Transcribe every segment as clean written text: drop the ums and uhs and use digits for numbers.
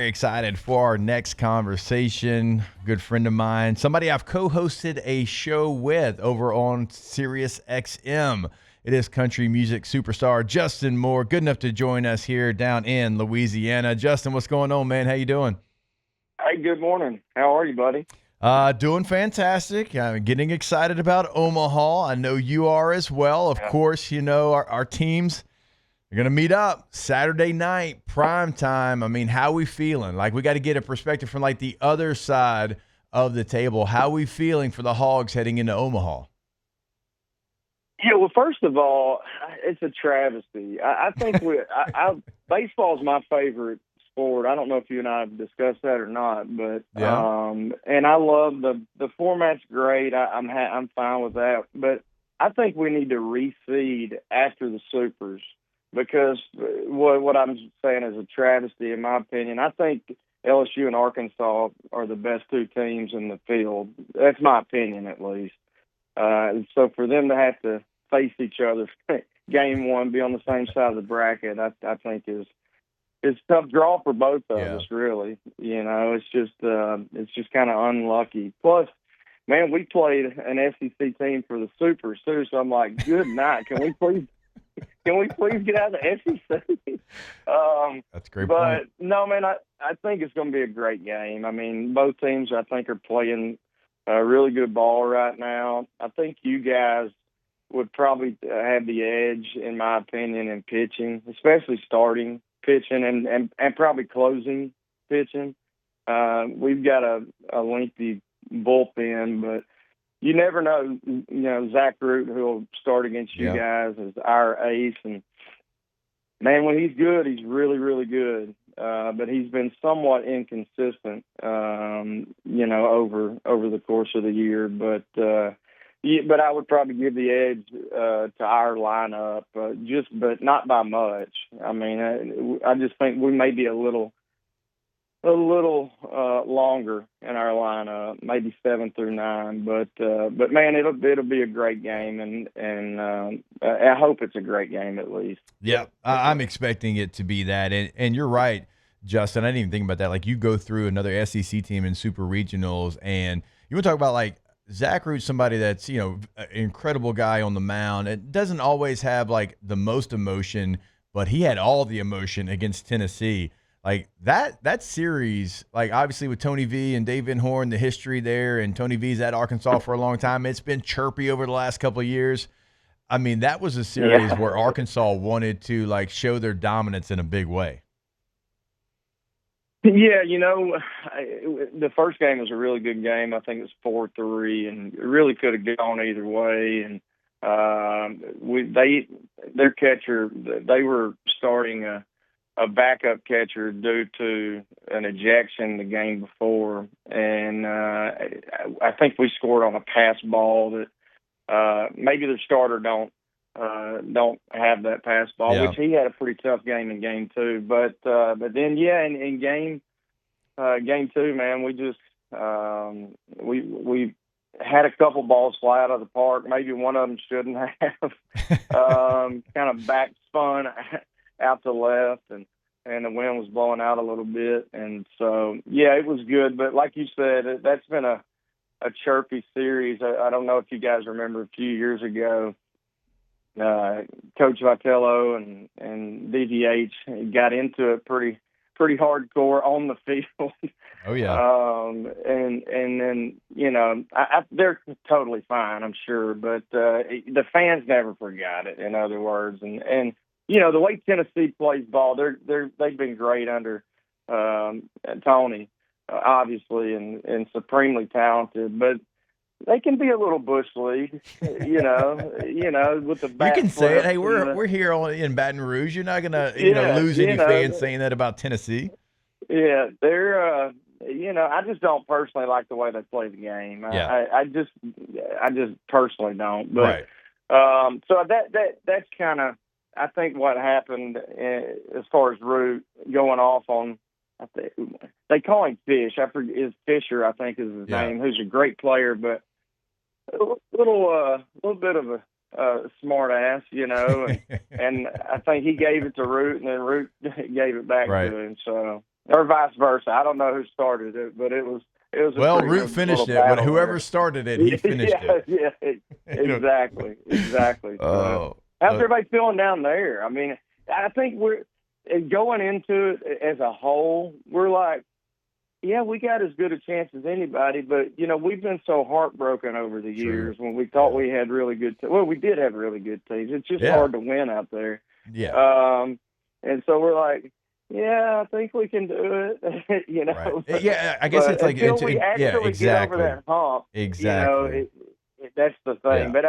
very excited for our next conversation. Good friend of mine, somebody I've co-hosted a show with over on Sirius XM. It is country music superstar Justin Moore, good enough to join us here down in Louisiana. Justin, what's going on, man? How you doing? Hey, good morning. How are you, buddy? Doing fantastic. I'm getting excited about Omaha. I know you are as well. Of course, you know, our teams are going to meet up Saturday night, prime time. I mean, how we feeling? Like, we got to get a perspective from, like, the other side of the table. How we feeling for the Hogs heading into Omaha? Yeah, well, first of all, it's a travesty. I think baseball is my favorite sport. I don't know if you and I have discussed that or not, but and I love the format's great. I'm fine with that, but I think we need to reseed after the Supers because what I'm saying is a travesty in my opinion. I think LSU and Arkansas are the best two teams in the field. That's my opinion, at least. So for them to have to face each other game one, be on the same side of the bracket, I think is a tough draw for both of us, really. You know, it's just kind of unlucky. Plus, man, we played an SEC team for the Supers too, so I'm like, good night. Can we please get out of the SEC? That's a great but point. no, man, I think it's going to be a great game. I mean, both teams I think are playing really good ball right now. I think you guys would probably have the edge, in my opinion, in pitching, especially starting pitching and probably closing pitching. We've got a lengthy bullpen, but you never know. You know, Zach Root, who will start against you guys, is our ace. And, man, when he's good, he's really, really good. But he's been somewhat inconsistent, you know, over the course of the year. But I would probably give the edge to our lineup, but not by much. I mean, I just think we may be a little longer in our lineup, maybe 7 through 9. But man, it'll be a great game, and I hope it's a great game at least. Yeah, I'm expecting it to be that, and you're right, Justin. I didn't even think about that. Like, you go through another SEC team in super regionals, and you want to talk about, like, Zach Root, somebody that's, you know, an incredible guy on the mound. It doesn't always have, like, the most emotion, but he had all the emotion against Tennessee. Like, that series, like, obviously with Tony V and Dave Van Horn, the history there, and Tony V's at Arkansas for a long time. It's been chirpy over the last couple of years. I mean, that was a series where Arkansas wanted to, like, show their dominance in a big way. Yeah, you know, the first game was a really good game. I think it was 4-3, and it really could have gone either way. And their catcher, they were starting a backup catcher due to an ejection the game before, and I think we scored on a pass ball that maybe the starter don't have that pass ball, which he had a pretty tough game in game 2. But then in game 2, man, we just we had a couple balls fly out of the park. Maybe one of them shouldn't have. Kind of back spun out to left, and the wind was blowing out a little bit, and so it was good. But like you said, that's been a chirpy series. I don't know if you guys remember a few years ago. Coach Vitello and DVH got into it pretty hardcore on the field. Oh yeah. And then, you know, they're totally fine, I'm sure, but the fans never forgot it. In other words, and you know, the way Tennessee plays ball, they've been great under Tony, obviously, and supremely talented, but they can be a little bush league, you know, with the bat. You can say it. Hey, we're here in Baton Rouge. You're not gonna lose any fans saying that about Tennessee. Yeah, they're you know, I just don't personally like the way they play the game. I just personally don't. But so that's kind of, I think, what happened as far as Root going off on. They call him Fish. I forget, is Fisher, I think, is his name. Who's a great player, but a little bit of a smart ass, you know, and I think he gave it to Root, and then Root gave it back to him. So or vice versa. I don't know who started it, but it was a Well, pretty Root good finished little it, but battle whoever there. started it, he finished it. Yeah, exactly. So, how's everybody feeling down there? I mean, I think we're going into it as a whole. We're like, yeah, we got as good a chance as anybody, but we've been so heartbroken over the years when we thought we had really good. Well, we did have really good teams. It's just hard to win out there. Yeah. And so we're like, yeah, I think we can do it. Right. Yeah, I guess it's like until we actually get over that hump. Exactly. That's the thing. Yeah. But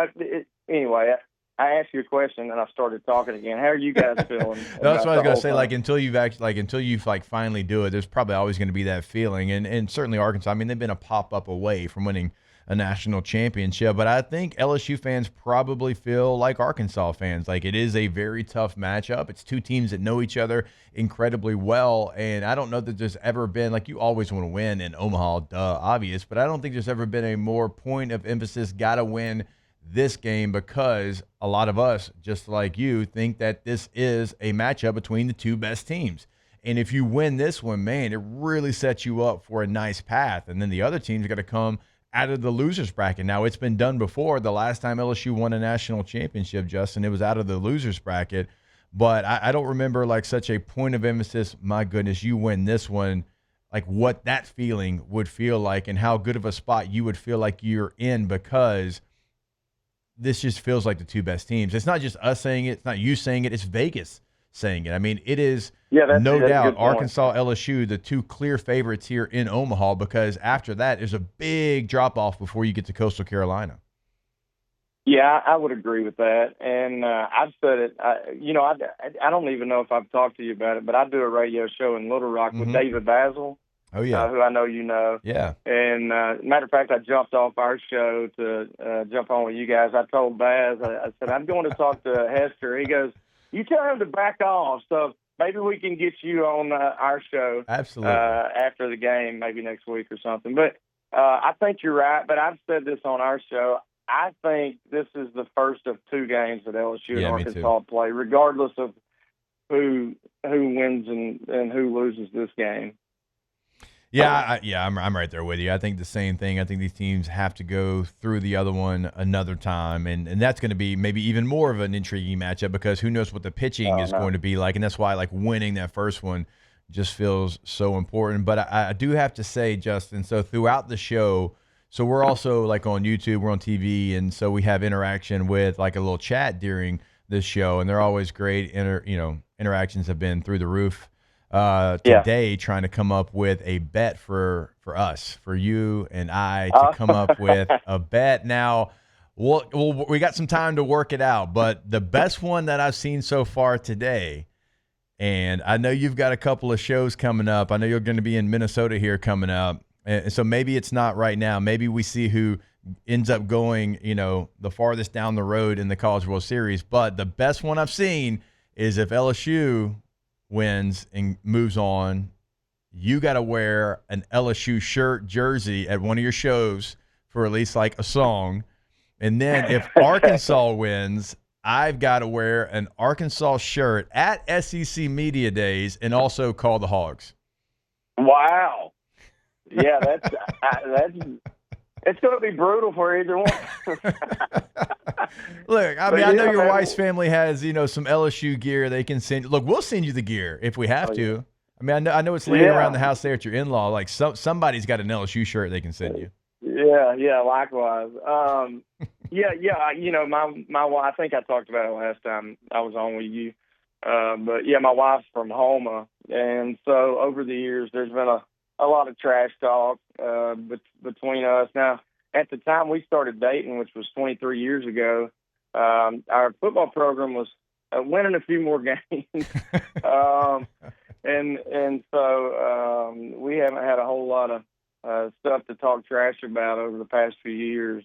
anyway, I asked you a question and I started talking again. How are you guys feeling? That's what I was gonna say. Like until you finally do it, there's probably always going to be that feeling. And certainly Arkansas. I mean, they've been a pop up away from winning a national championship, but I think LSU fans probably feel like Arkansas fans. Like it is a very tough matchup. It's two teams that know each other incredibly well, and I don't know that there's ever been, like, you always want to win in Omaha, obvious, but I don't think there's ever been a more point of emphasis, gotta win this game, because a lot of us, just like you, think that this is a matchup between the two best teams. And if you win this one, man, it really sets you up for a nice path. And then the other team's got to come out of the losers bracket. Now, it's been done before. The last time LSU won a national championship, Justin, it was out of the losers bracket. But I don't remember like such a point of emphasis. My goodness, you win this one, like what that feeling would feel like and how good of a spot you would feel like you're in, because this just feels like the two best teams. It's not just us saying it. It's not you saying it. It's Vegas saying it. I mean, it is no doubt Arkansas, LSU, the two clear favorites here in Omaha, because after that, there's a big drop-off before you get to Coastal Carolina. Yeah, I would agree with that. And I've said it, I don't even know if I've talked to you about it, but I do a radio show in Little Rock with David Basil. Oh, yeah. Who I know you know. Yeah. And matter of fact, I jumped off our show to jump on with you guys. I told Baz, I said, I'm going to talk to Hester. He goes, you tell him to back off. So maybe we can get you on our show. Absolutely. After the game, maybe next week or something. But I think you're right. But I've said this on our show. I think this is the first of two games that LSU and Arkansas play, regardless of who wins and who loses this game. Yeah, I'm right there with you. I think the same thing. I think these teams have to go through the other one another time, and that's going to be maybe even more of an intriguing matchup, because who knows what the pitching is going to be like, and that's why like winning that first one just feels so important. But I do have to say, Justin, so throughout the show, so we're also like on YouTube, we're on TV, and so we have interaction with like a little chat during this show, and they're always great. Interactions have been through the roof. Today, trying to come up with a bet for us, for you and I, to come up with a bet. Now, we got some time to work it out, but the best one that I've seen so far today, and I know you've got a couple of shows coming up. I know you're going to be in Minnesota here coming up, and so maybe it's not right now. Maybe we see who ends up going, the farthest down the road in the College World Series. But the best one I've seen is if LSU wins and moves on, you got to wear an LSU shirt, jersey at one of your shows for at least like a song. And then if Arkansas wins, I've got to wear an Arkansas shirt at SEC Media Days and also call the Hogs. Wow. Yeah, that's it's going to be brutal for either one. Look, I mean, I know your wife's family has, some LSU gear they can send. Look, we'll send you the gear if we have to. I mean, I know it's laying around the house there at your in-law. Like somebody's got an LSU shirt they can send you. Yeah, likewise. My wife, I think I talked about it last time I was on with you. But yeah, my wife's from Houma, and so over the years there's been a lot of trash talk between us. Now, at the time we started dating, which was 23 years ago, our football program was winning a few more games, and so we haven't had a whole lot of stuff to talk trash about over the past few years,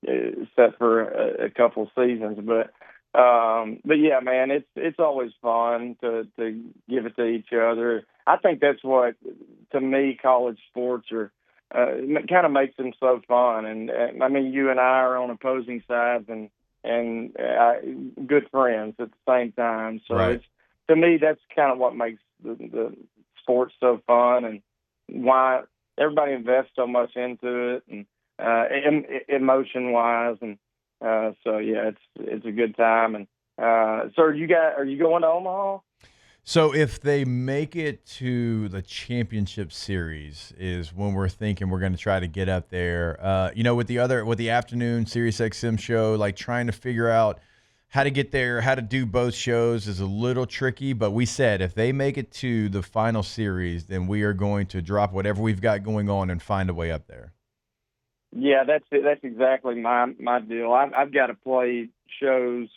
except for a couple seasons. But yeah, man, it's always fun to give it to each other. I think that's what, to me, college sports are kind of makes them so fun. And I mean, you and I are on opposing sides and good friends at the same time. So to me, that's kind of what makes the sport's so fun and why everybody invests so much into it, and emotion wise, and so yeah, it's a good time. And so are you going to Omaha? So if they make it to the championship series is when we're thinking we're going to try to get up there. With the afternoon Sirius XM show, like trying to figure out how to get there, how to do both shows is a little tricky. But we said if they make it to the final series, then we are going to drop whatever we've got going on and find a way up there. Yeah, that's it. That's exactly my deal. I've got to play shows.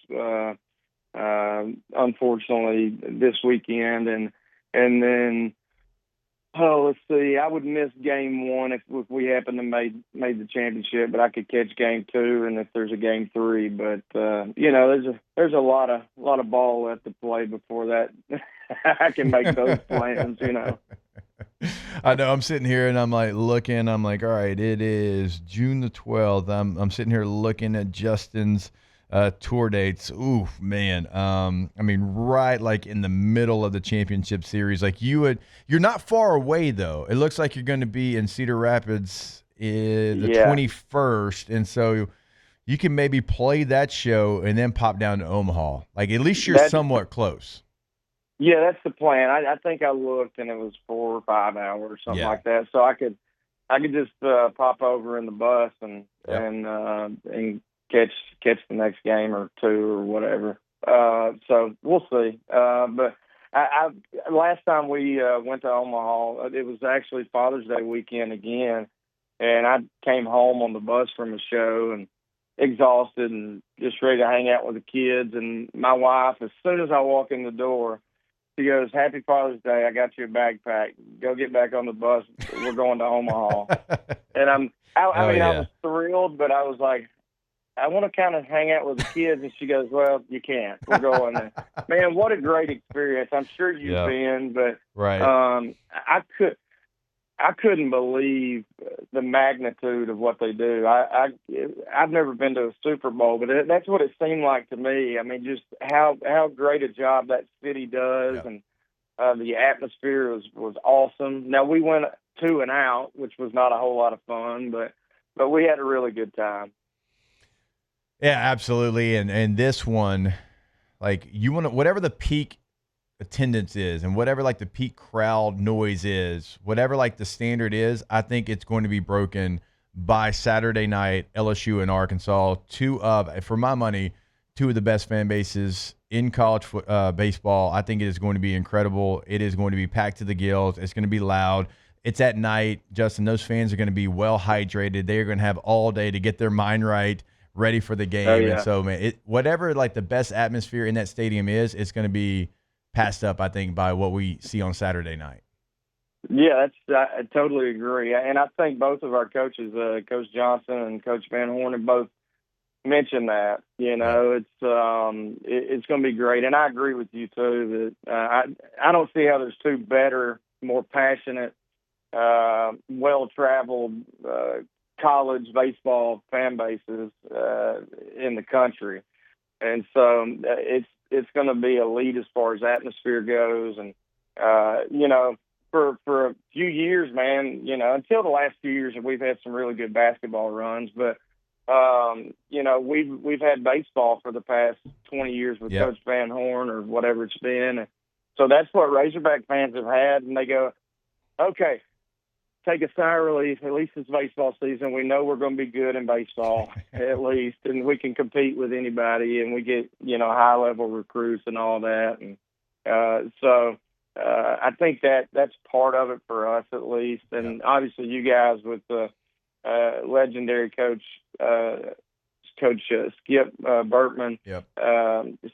Unfortunately this weekend, and then let's see, I would miss game 1 if we happen to made the championship, but I could catch game 2 and if there's a game 3, but there's a lot of ball left to play before that I can make those plans. I know. I'm sitting here and I'm like looking. I'm like, all right, it is June the 12th. I'm sitting here looking at Justin's tour dates. Ooh, man. I mean, right like in the middle of the championship series. Like you're not far away though. It looks like you're going to be in Cedar Rapids the 21st, and so you can maybe play that show and then pop down to Omaha. Like at least you're somewhat close. Yeah, that's the plan. I think I looked and it was 4 or 5 hours, something like that. So I could just pop over in the bus and catch the next game or 2 or whatever. So we'll see. But I last time we went to Omaha, it was actually Father's Day weekend again, and I came home on the bus from a show and exhausted and just ready to hang out with the kids. And my wife, as soon as I walk in the door, she goes, "Happy Father's Day. I got you a backpack. Go get back on the bus. We're going to Omaha." And I was thrilled, but I was like, I want to kind of hang out with the kids. And she goes, "Well, you can't. We're going there." Man, what a great experience. I'm sure you've been, but right. I couldn't believe the magnitude of what they do. I've never been to a Super Bowl, but that's what it seemed like to me. I mean, just how great a job that city does, and the atmosphere was awesome. Now we went 2 and out, which was not a whole lot of fun, but we had a really good time. Yeah, absolutely. And this one, like you want to, whatever the peak attendance is and whatever like the peak crowd noise is, whatever like the standard is, I think it's going to be broken by Saturday night. LSU and Arkansas, for my money, 2 of the best fan bases in college baseball. I think it is going to be incredible. It is going to be packed to the gills. It's going to be loud. It's at night, Justin. Those fans are going to be well hydrated. They are going to have all day to get their mind right, ready for the game. Oh, yeah. And so, man, whatever like the best atmosphere in that stadium is, it's going to be passed up, I think, by what we see on Saturday night. Yeah, I totally agree. And I think both of our coaches, Coach Johnson and Coach Van Horn, have both mentioned that. It's going to be great. And I agree with you, too, that I don't see how there's 2 better, more passionate, well-traveled college baseball fan bases in the country. And so it's going to be elite as far as atmosphere goes. And, for a few years, man, until the last few years, we've had some really good basketball runs. But, we've had baseball for the past 20 years with Coach Van Horn or whatever it's been. And so that's what Razorback fans have had. And they go, okay, take a sigh of relief. At least it's baseball season. We know we're going to be good in baseball, at least, and we can compete with anybody, and we get high-level recruits and all that. And so I think that's part of it for us, at least. And obviously, you guys with the legendary coach Skip Bertman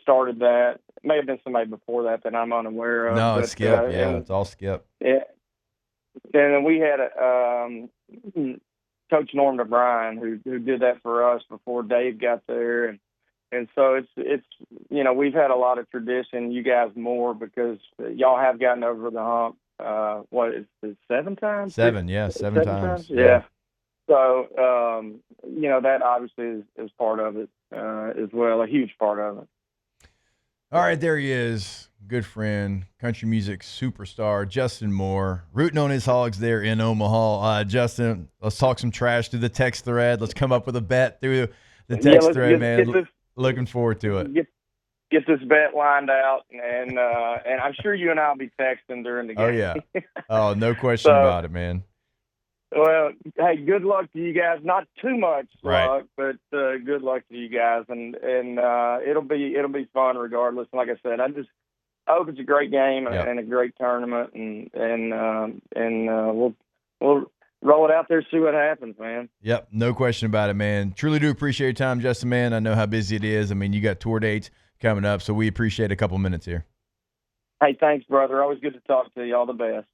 started that. May have been somebody before that I'm unaware of. No, it's Skip. It's all Skip. Yeah. And then we had Coach Norm DeBryan who did that for us before Dave got there, and so it's we've had a lot of tradition. You guys more because y'all have gotten over the hump. What is it, 7 times? 7 times. Yeah. So that obviously is part of it as well, a huge part of it. All right, there he is. Good friend, country music superstar, Justin Moore, rooting on his Hogs there in Omaha. Justin, let's talk some trash through the text thread. Let's come up with a bet through the text thread, man. Looking forward to it. Get this bet lined out, and I'm sure you and I will be texting during the game. Oh, yeah. Oh, no question about it, man. Well, hey, good luck to you guys. Not too much right. luck, but good luck to you guys, and it'll be fun regardless. Like I said, I hope it's a great game and a great tournament, and we'll roll it out there, see what happens, man. Yep, no question about it, man. Truly do appreciate your time, Justin, man. I know how busy it is. I mean, you got tour dates coming up, so we appreciate a couple minutes here. Hey, thanks, brother. Always good to talk to you. All the best.